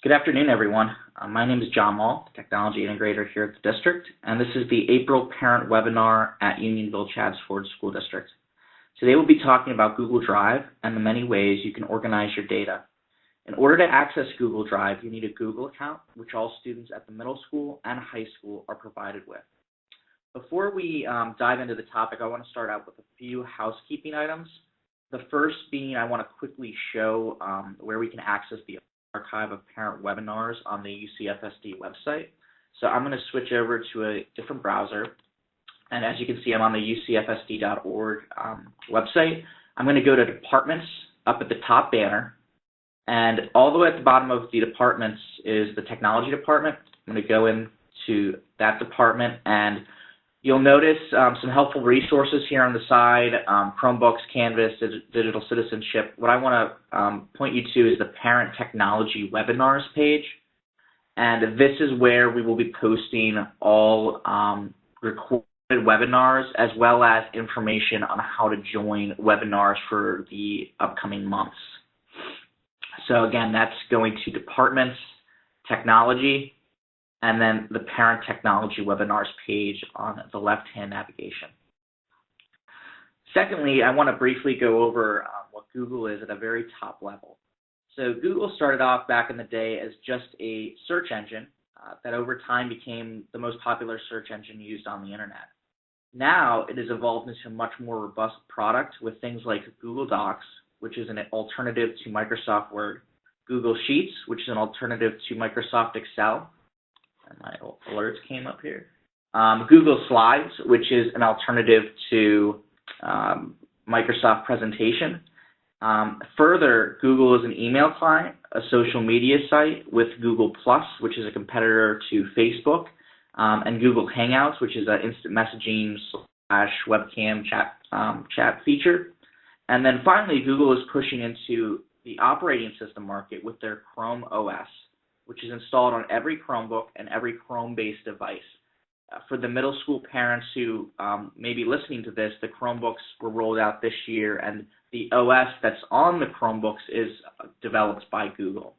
Good afternoon, everyone. My name is John Mall, Technology Integrator here at the district, and this is the April Parent Webinar at Unionville-Chadds Ford School District. Today we'll be talking about Google Drive and the many ways you can organize your data. In order to access Google Drive, you need a Google account, which all students at the middle school and high school are provided with. Before we dive into the topic, I want to start out with a few housekeeping items. The first being I want to quickly show where we can access the archive of parent webinars on the UCFSD website. So I'm going to switch over to a different browser, and as you can see, I'm on the UCFSD.org website. I'm going to go to Departments up at the top banner, and all the way at the bottom of the departments is the Technology Department. I'm going to go into that department, and you'll notice some helpful resources here on the side, Chromebooks, Canvas, Digital Citizenship. What I want to point you to is the Parent Technology Webinars page. And this is where we will be posting all recorded webinars as well as information on how to join webinars for the upcoming months. So again, that's going to Departments, Technology, and then the Parent Technology Webinars page on the left-hand navigation. Secondly, I want to briefly go over what Google is at a very top level. So Google started off back in the day as just a search engine that over time became the most popular search engine used on the internet. Now it has evolved into a much more robust product with things like Google Docs, which is an alternative to Microsoft Word, Google Sheets, which is an alternative to Microsoft Excel. My alerts came up here. Google Slides, which is an alternative to Microsoft Presentation. Further, Google is an email client, a social media site with Google+, which is a competitor to Facebook, and Google Hangouts, which is an instant messaging / webcam chat feature. And then finally, Google is pushing into the operating system market with their Chrome OS, which is installed on every Chromebook and every Chrome-based device. For the middle school parents who may be listening to this, the Chromebooks were rolled out this year, and the OS that's on the Chromebooks is developed by Google.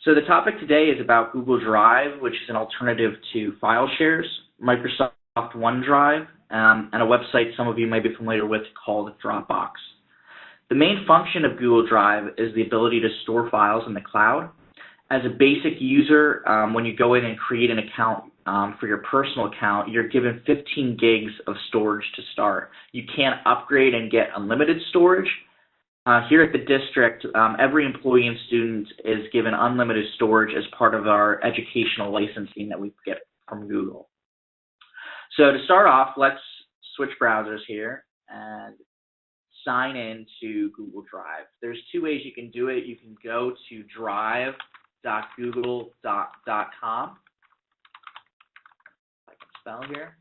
So the topic today is about Google Drive, which is an alternative to file shares, Microsoft OneDrive, and a website some of you may be familiar with called Dropbox. The main function of Google Drive is the ability to store files in the cloud. As a basic user, when you go in and create an account for your personal account, you're given 15 gigs of storage to start. You can't upgrade and get unlimited storage. Here at the district, every employee and student is given unlimited storage as part of our educational licensing that we get from Google. So to start off, let's switch browsers here and sign in to Google Drive. There's two ways you can do it. You can go to drive.google.com, I can spell here,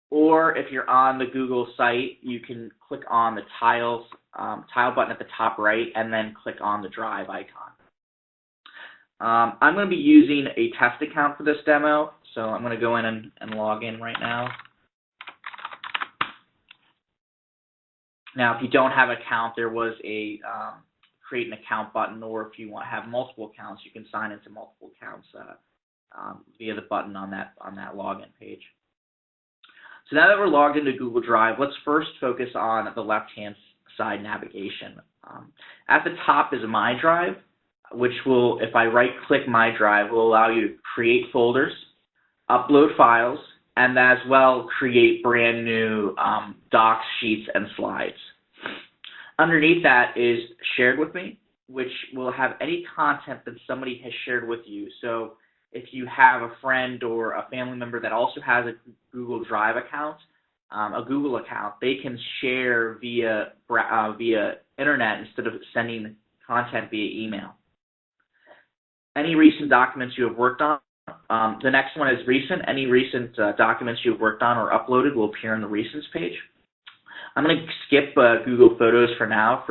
or if you're on the Google site, you can click on the tile button at the top right and then click on the Drive icon. I'm going to be using a test account for this demo, so I'm going to go in and log in right now. Now, if you don't have an account, there was a create an account button, or if you want to have multiple accounts, you can sign into multiple accounts via the button on that login page. So now that we're logged into Google Drive, let's first focus on the left-hand side navigation. At the top is My Drive, which will, if I right-click My Drive, will allow you to create folders, upload files, and as well create brand new docs, sheets, and slides. Underneath that is Shared With Me, which will have any content that somebody has shared with you. So if you have a friend or a family member that also has a Google Drive account, they can share via internet instead of sending content via email. Any recent documents you have worked on. The next one is recent. Any recent documents you've worked on or uploaded will appear on the Recents page. I'm going to skip Google Photos for now.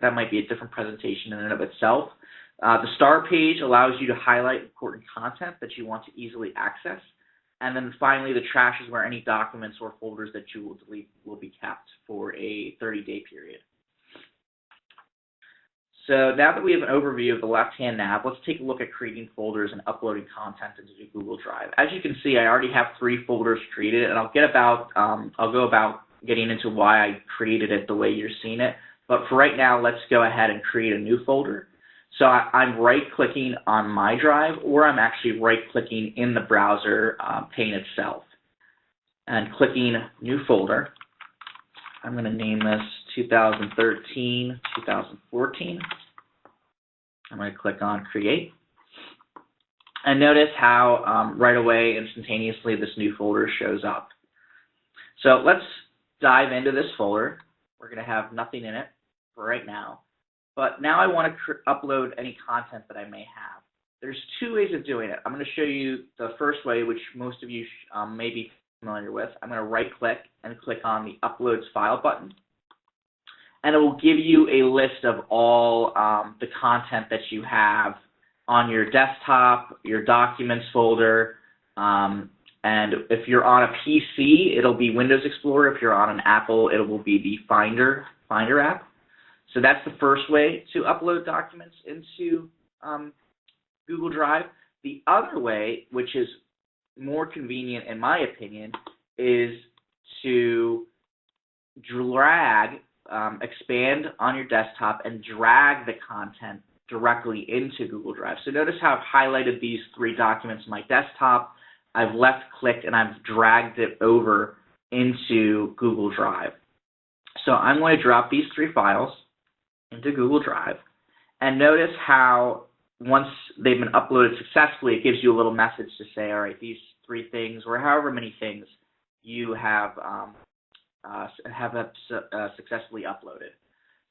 That might be a different presentation in and of itself. The Star page allows you to highlight important content that you want to easily access. And then finally, the Trash is where any documents or folders that you will delete will be kept for a 30-day period. So now that we have an overview of the left-hand nav, let's take a look at creating folders and uploading content into Google Drive. As you can see, I already have 3 folders created, and I'll go about getting into why I created it the way you're seeing it. But for right now, let's go ahead and create a new folder. So I'm right-clicking on my drive, or I'm actually right-clicking in the browser pane itself and clicking New Folder. I'm going to name this 2013-2014. I'm going to click on Create. And notice how right away, instantaneously, this new folder shows up. So let's dive into this folder. We're going to have nothing in it for right now. But now I want to upload any content that I may have. There's 2 ways of doing it. I'm going to show you the first way, which most of you may be familiar with. I'm going to right-click and click on the Uploads File button. And it will give you a list of all the content that you have on your desktop, your Documents folder, and if you're on a PC, it'll be Windows Explorer. If you're on an Apple, it will be the Finder app. So that's the first way to upload documents into Google Drive. The other way, which is more convenient in my opinion, is to expand on your desktop and drag the content directly into Google Drive. So notice how I've highlighted these 3 documents on my desktop. I've left-clicked and I've dragged it over into Google Drive. So I'm going to drop these 3 files into Google Drive. And notice how once they've been uploaded successfully, it gives you a little message to say, all right, these 3 things, or however many things you have successfully uploaded.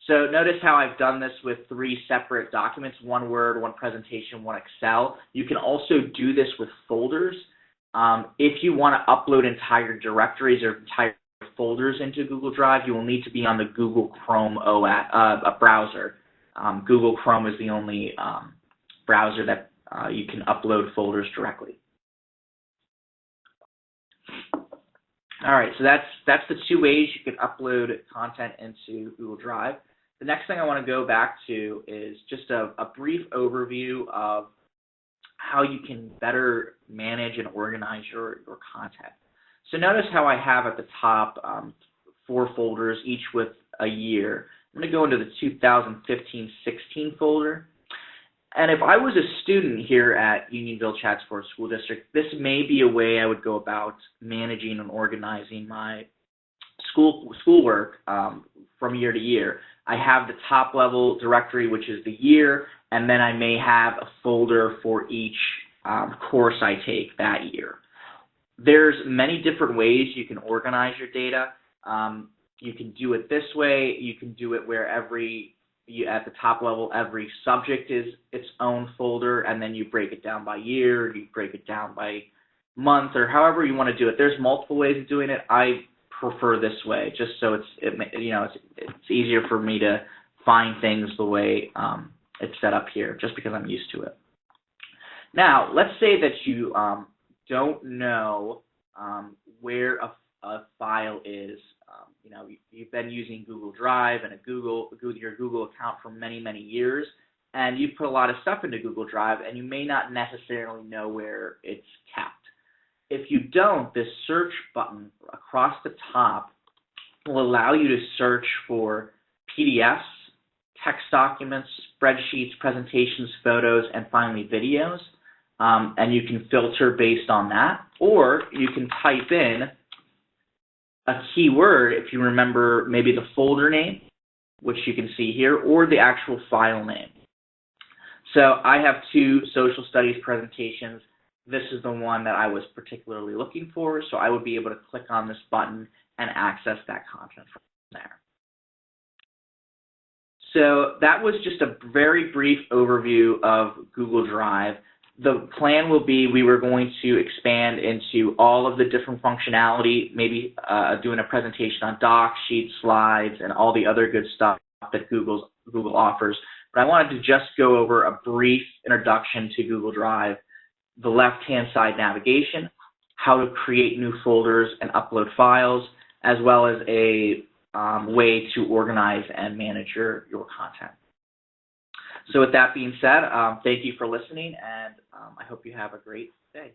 So notice how I've done this with 3 separate documents, 1 Word, 1 presentation, 1 Excel. You can also do this with folders. If you want to upload entire directories or entire folders into Google Drive, you will need to be on the Google Chrome browser. Google Chrome is the only browser that you can upload folders directly. All right, so that's the 2 ways you can upload content into Google Drive. The next thing I want to go back to is just a brief overview of how you can better manage and organize your content. So notice how I have at the top 4 folders, each with a year. I'm going to go into the 2015-16 folder. And if I was a student here at Unionville-Chatsworth School District, this may be a way I would go about managing and organizing my schoolwork from year to year. I have the top level directory, which is the year, and then I may have a folder for each course I take that year. There's many different ways you can organize your data. You can do it this way. You can do it where at the top level, every subject is its own folder, and then you break it down by year, you break it down by month, or however you want to do it. There's multiple ways of doing it. I prefer this way, just so it's easier for me to find things the way it's set up here, just because I'm used to it. Now, let's say that you don't know where a file is. You've been using Google Drive and your Google account for many, many years, and you've put a lot of stuff into Google Drive, and you may not necessarily know where it's kept. If you don't, this search button across the top will allow you to search for PDFs, text documents, spreadsheets, presentations, photos, and finally videos. And you can filter based on that, or you can type in a keyword, if you remember maybe the folder name, which you can see here, or the actual file name. So I have 2 social studies presentations. This is the one that I was particularly looking for, so I would be able to click on this button and access that content from there. So that was just a very brief overview of Google Drive. The plan will be we were going to expand into all of the different functionality, maybe doing a presentation on docs, sheets, slides, and all the other good stuff that Google offers. But I wanted to just go over a brief introduction to Google Drive, the left-hand side navigation, how to create new folders and upload files, as well as a way to organize and manage your content. So with that being said, thank you for listening, and I hope you have a great day.